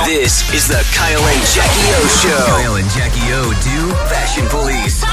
This is the Kyle and Jackie O Show. Kyle and Jackie O do Fashion Police.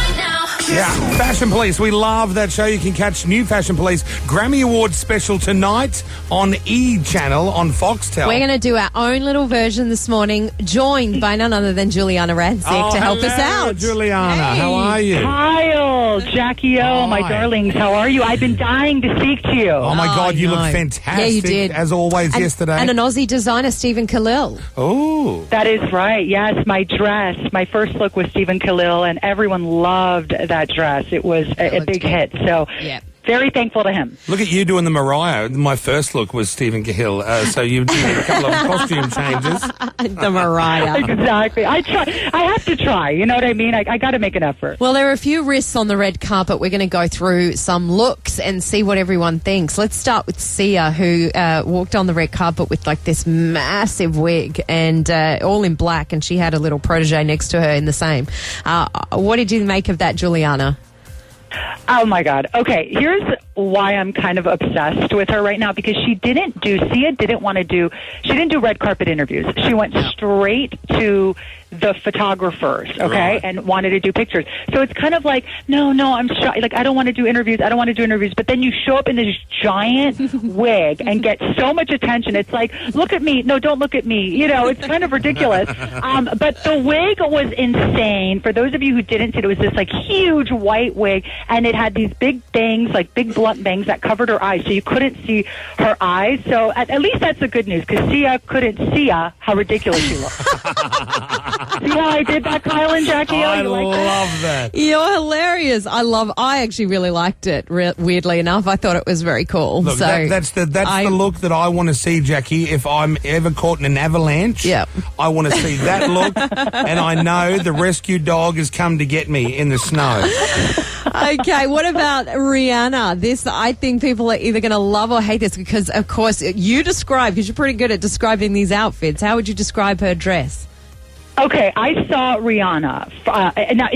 Yeah, Fashion Police. We love that show. You can catch new Fashion Police Grammy Awards special tonight on E! Channel on Foxtel. We're going to do our own little version this morning, joined by none other than Giuliana Rancic to help us out. Giuliana, Hey. how are you? Kyle, Jackie O, my darlings, how are you? I've been dying to speak to you. Oh, my God, you no. look fantastic. Yeah, you did. As always yesterday. And an Aussie designer, Stephen Khalil. Oh. That is right. Yes, my dress. My first look was Stephen Khalil, and everyone loved that dress. It was a big hit. So, Yeah. very thankful to him. Look at you doing the Mariah. My first look was Stephen Cahill. So you did a couple of costume changes. The Mariah. Exactly. I have to try. You know what I mean? I got to make an effort. Well, there are a few risks on the red carpet. We're going to go through some looks and see what everyone thinks. Let's start with Sia, who walked on the red carpet with like this massive wig and all in black, and she had a little protege next to her in the same. What did you make of that, Giuliana? Oh, my God. Okay, here's why I'm kind of obsessed with her right now, because Sia didn't do red carpet interviews. She went straight to the photographers, okay, Right. and wanted to do pictures. So it's kind of like, no, I'm shy. Like, I don't want to do interviews. But then you show up in this giant wig and get so much attention. It's like, look at me. No, don't look at me. You know, it's kind of ridiculous. But the wig was insane. For those of you who didn't see it, it was this like huge white wig, and it had these big bangs, like big blunt bangs that covered her eyes, so you couldn't see her eyes. So at least that's the good news, because Sia couldn't see how ridiculous she looked. See how I did that, Kyle and Jackie? I You like love that. You're hilarious. I actually really liked it, weirdly enough. I thought it was very cool. Look, so that's the look that I want to see, Jackie. If I'm ever caught in an avalanche, Yep. I want to see that look, and I know the rescue dog has come to get me in the snow. Okay, what about Rihanna? This, I think people are either going to love or hate this because, of course, because you're pretty good at describing these outfits. How would you describe her dress? Okay, I saw Rihanna. Now,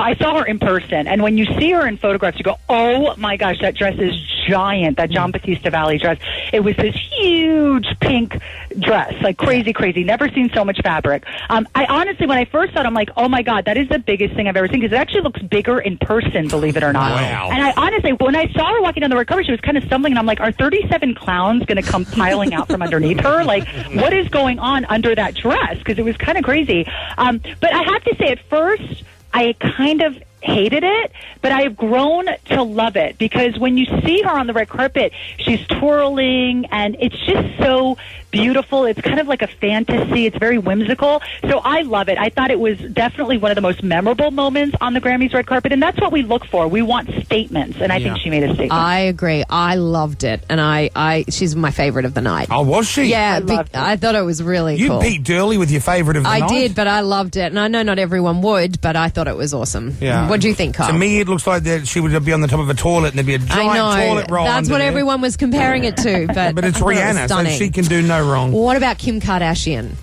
I saw her in person, and when you see her in photographs, you go, "Oh my gosh, that dress is giant!" That John Batista Valley dress. It was this huge pink dress, like crazy. Never seen so much fabric. I honestly, when I first saw it, I'm like, "Oh my God, that is the biggest thing I've ever seen," because it actually looks bigger in person, believe it or not. Wow. And I honestly, when I saw her walking down the red carpet, she was kind of stumbling, and I'm like, "Are 37 clowns going to come piling out from underneath her? Like, what is going on under that dress?" Because it was kind of crazy. But I have to say, at first, I kind of hated it, but I have grown to love it, because when you see her on the red carpet, she's twirling, and it's just so beautiful. It's kind of like a fantasy. It's very whimsical. So I love it. I thought it was definitely one of the most memorable moments on the Grammys red carpet, and that's what we look for. We want statements, and I think she made a statement. I agree. I loved it, and she's my favorite of the night. Oh, was she? Yeah, loved it. I thought it was really You cool. beat Durley with your favourite of the night. I did, but I loved it, and I know not everyone would, but I thought it was awesome. Yeah. What do you think, Carl? To me, it looks like that she would be on the top of a toilet and there'd be a giant I know. toilet roll That's under what there. everyone was comparing it to, but But it's I thought it was Rihanna, so stunning. she can do no wrong. What about Kim Kardashian?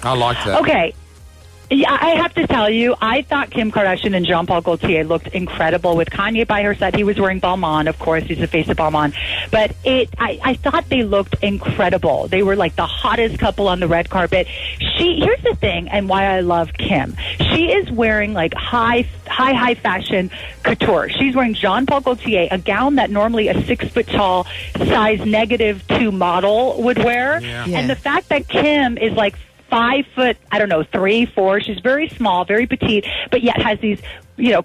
I like that. Okay. Yeah, I have to tell you, I thought Kim Kardashian and Jean-Paul Gaultier looked incredible with Kanye by her side. He was wearing Balmain, of course. He's the face of Balmain. But I thought they looked incredible. They were like the hottest couple on the red carpet. Here's the thing, and why I love Kim. She is wearing like high fashion couture. She's wearing Jean-Paul Gaultier, a gown that normally a 6 foot tall size -2 model would wear. Yeah. Yeah. And the fact that Kim is like 5 foot, 3, 4. She's very small, very petite, but yet has these,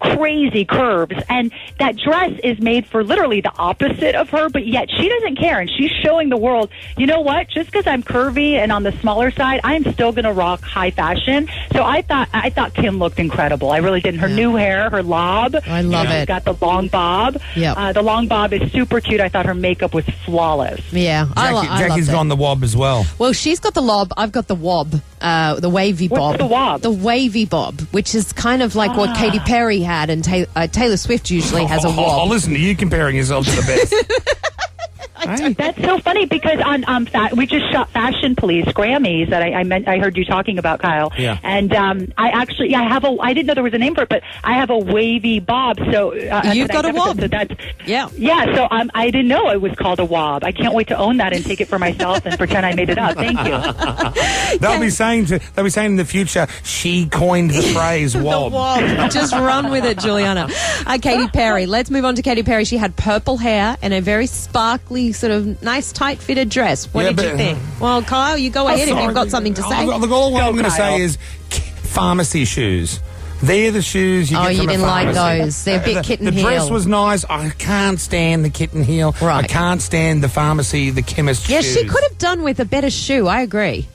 crazy curves. And that dress is made for literally the opposite of her, but yet she doesn't care. And she's showing the world, you know what? Just because I'm curvy and on the smaller side, I'm still going to rock high fashion. So I thought Kim looked incredible. I really did. Her new hair, her lob. I love it. She's got the long bob. Yep. The long bob is super cute. I thought her makeup was flawless. Yeah, I Jackie's loved it. gone the wob as well. Well, she's got the lob. I've got the wob, the wavy bob. What's the wob? The wavy bob, which is kind of like what Katy Perry had, and Taylor Swift usually has a Oh, wob. listen to you comparing yourself to the best. Hey? That's so funny because on we just shot Fashion Police Grammys that I heard you talking about, Kyle. Yeah. And I didn't know there was a name for it, but I have a wavy bob. So You've got a wob. So that's Yeah. So I didn't know it was called a wob. I can't wait to own that and take it for myself and pretend I made it up. Thank you. They'll be saying in the future, she coined the phrase wob. The wob. Just run with it, Giuliana. Katy Perry. Let's move on to Katy Perry. She had purple hair and a very sparkly, sort of nice, tight-fitted dress. What did you think? Well, Kyle, you go ahead if you've got something to say. Look, all I'm going to say is pharmacy shoes. They're the shoes you get from a you didn't pharmacy. like those. They're a bit kitten heel. The dress was nice. I can't stand the kitten heel. Right. I can't stand the pharmacy, the chemist Yeah, shoes. she could have done with a better shoe. I agree.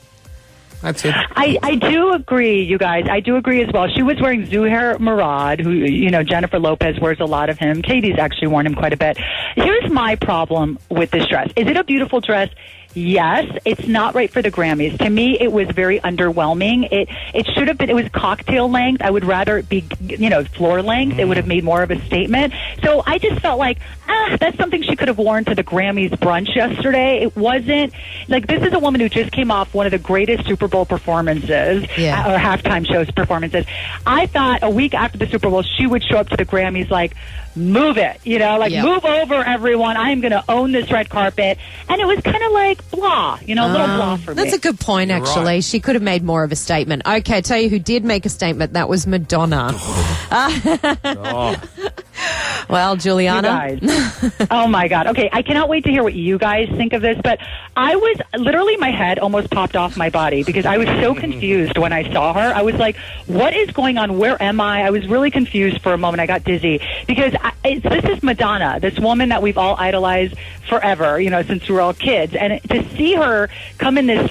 That's it. I do agree, you guys. I do agree as well. She was wearing Zuhair Murad, who, Jennifer Lopez wears a lot of him. Katie's actually worn him quite a bit. Here's my problem with this dress. Is it a beautiful dress? Yes, it's not right for the Grammys. To me, it was very underwhelming. It should have been, it was cocktail length. I would rather it be, floor length. It would have made more of a statement. So I just felt like, that's something she could have worn to the Grammys brunch yesterday. It wasn't, this is a woman who just came off one of the greatest Super Bowl performances, or halftime shows performances. I thought a week after the Super Bowl, she would show up to the Grammys move it, move over, everyone. I'm going to own this red carpet. And it was kind of like blah, a little blah for me. That's a good point, actually. Right. She could have made more of a statement. Okay, tell you who did make a statement. That was Madonna. Well, Giuliana. You guys. Oh, my God. Okay, I cannot wait to hear what you guys think of this. But I was literally, my head almost popped off my body because I was so confused when I saw her. I was like, what is going on? Where am I? I was really confused for a moment. I got dizzy because this is Madonna, this woman that we've all idolized forever, since we were all kids. And to see her come in this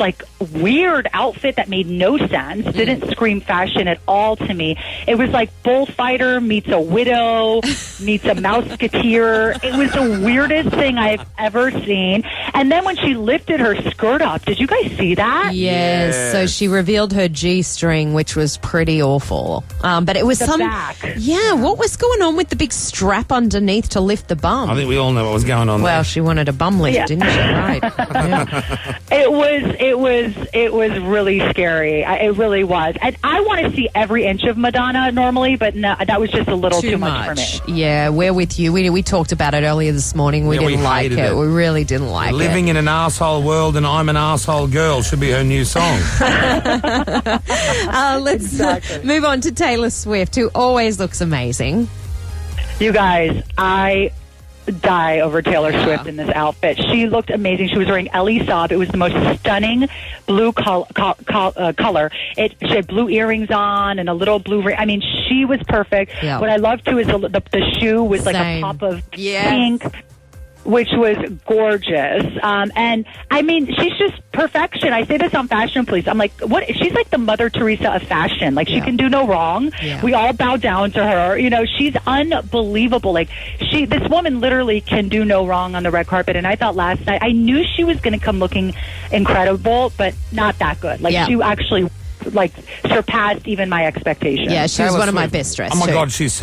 weird outfit that made no sense, didn't scream fashion at all to me. It was like bullfighter meets a widow, meets a mouseketeer. It was the weirdest thing I've ever seen. And then when she lifted her skirt up, did you guys see that? Yes. So she revealed her G-string, which was pretty awful. But it was The back. Yeah, what was going on with the big strap underneath to lift the bum? I think we all know what was going on Well, there. she wanted a bum lift, didn't she? Right. Yeah. It was really scary. It really was. And I want to see every inch of Madonna normally, but no, that was just a little too much for me. Yeah, we're with you. We talked about it earlier this morning. We didn't like hated it. We really didn't like Living in an arsehole world and I'm an arsehole girl should be her new song. Let's move on to Taylor Swift, who always looks amazing. You guys, I die over Taylor Swift in this outfit. She looked amazing. She was wearing Ellie Saab. It was the most stunning blue color. She had blue earrings on and a little blue ring. I mean, she was perfect. Yeah. What I love, too, is the shoe was like Same. a pop of pink, which was gorgeous. And I mean, she's just perfection. I say this on Fashion Police. I'm like, what? She's like the Mother Teresa of fashion. She can do no wrong. Yeah. We all bow down to her. She's unbelievable. This woman literally can do no wrong on the red carpet. And I thought last night, I knew she was going to come looking incredible, but not that good. She actually surpassed even my expectations. Yeah, she was Taylor one of my Swift. best dressed. Oh my too. God, she's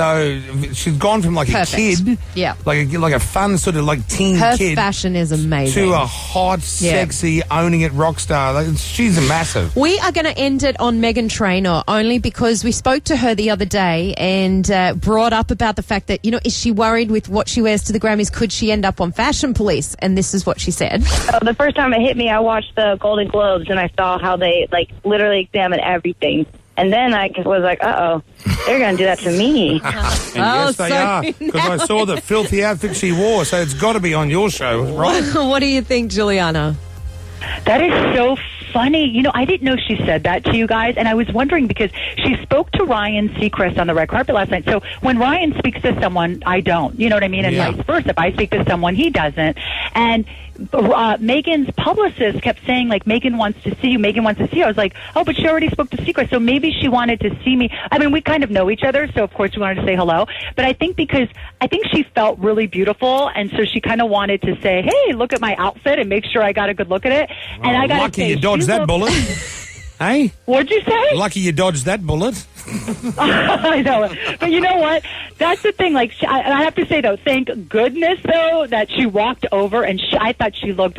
gone from Perfect. a kid, Yeah. like a fun sort of teen Her kid, fashion is amazing. to a hot, sexy, owning it rock star. She's a massive. We are going to end it on Meghan Trainor only because we spoke to her the other day and brought up about the fact that, is she worried with what she wears to the Grammys? Could she end up on Fashion Police? And this is what she said. The first time it hit me, I watched the Golden Globes and I saw how they literally examine everything. And then I was like, uh-oh, they're going to do that to me. And yes, they are. Because I saw the filthy outfit she wore, so it's got to be on your show, right? What do you think, Giuliana? That is so funny. I didn't know she said that to you guys, and I was wondering because she spoke to Ryan Seacrest on the red carpet last night. So when Ryan speaks to someone, I don't. You know what I mean? And vice versa. If I speak to someone, he doesn't. And Meghan's publicist kept saying, Meghan wants to see you. Meghan wants to see you. I was like, oh, but she already spoke to Seacrest, so maybe she wanted to see me. I mean, we kind of know each other, so of course we wanted to say hello. But I think because she felt really beautiful, and so she kind of wanted to say, hey, look at my outfit and make sure I got a good look at it. And I got lucky you dodged that bullet. Hey? What'd you say? Lucky you dodged that bullet. I know. But you know what? That's the thing. Like, I have to say, though, thank goodness, though, that she walked over and I thought she looked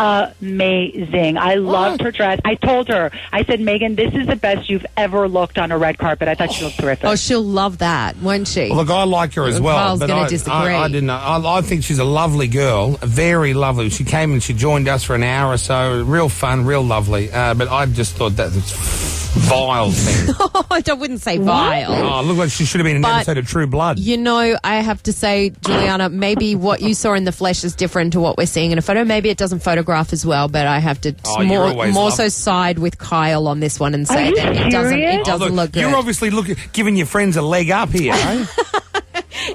amazing. I loved her dress. I told her, I said, Meghan, this is the best you've ever looked on a red carpet. I thought she looked terrific. Oh, she'll love that, won't she? Well, look, I like her as well. Kyle's but going to disagree. I didn't know. I think she's a lovely girl, very lovely. She came and she joined us for an hour or so. Real fun, real lovely. But I just thought that was vile thing. I wouldn't say vile. Oh, look like she should have been in an episode of True Blood. You know, I have to say, Giuliana, maybe what you saw in the flesh is different to what we're seeing in a photo. Maybe it doesn't photograph as well, but I have to more so side with Kyle on this one and say that it doesn't look good. You're obviously giving your friends a leg up here, eh?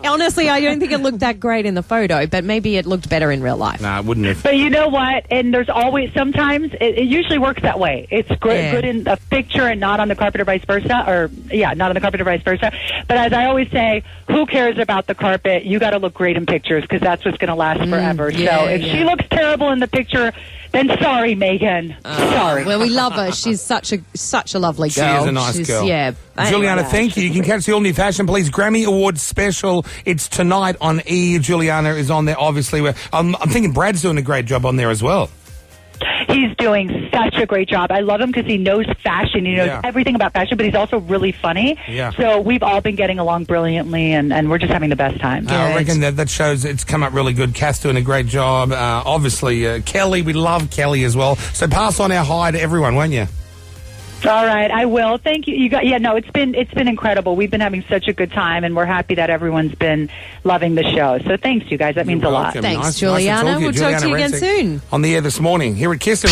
Honestly, I don't think it looked that great in the photo, but maybe it looked better in real life. No, it wouldn't have. But you know what? And there's always, sometimes, it usually works that way. It's good in a picture and not on the carpet or vice versa. Not on the carpet or vice versa. But as I always say, who cares about the carpet? You got to look great in pictures because that's what's going to last forever. So if she looks terrible in the picture, then sorry, Meghan. Sorry. Well, we love her. She's such a lovely girl. She is a nice girl. Yeah. Giuliana, thank you. You can catch the all-new Fashion Police Grammy Awards special. It's tonight on E! Giuliana is on there, obviously. I'm thinking Brad's doing a great job on there as well. He's doing such a great job. I love him because he knows fashion. He knows everything about fashion, but he's also really funny. Yeah. So we've all been getting along brilliantly, and we're just having the best time. I reckon that shows it's come up really good. Cass doing a great job. Obviously, Kelly, we love Kelly as well. So pass on our hi to everyone, won't you? All right, I will. Thank you. It's been incredible. We've been having such a good time, and we're happy that everyone's been loving the show. So thanks, you guys. That means a lot. Thanks, Nice Giuliana. to talk to you. We'll talk to you again Rancic soon. On the air this morning here at Kiss.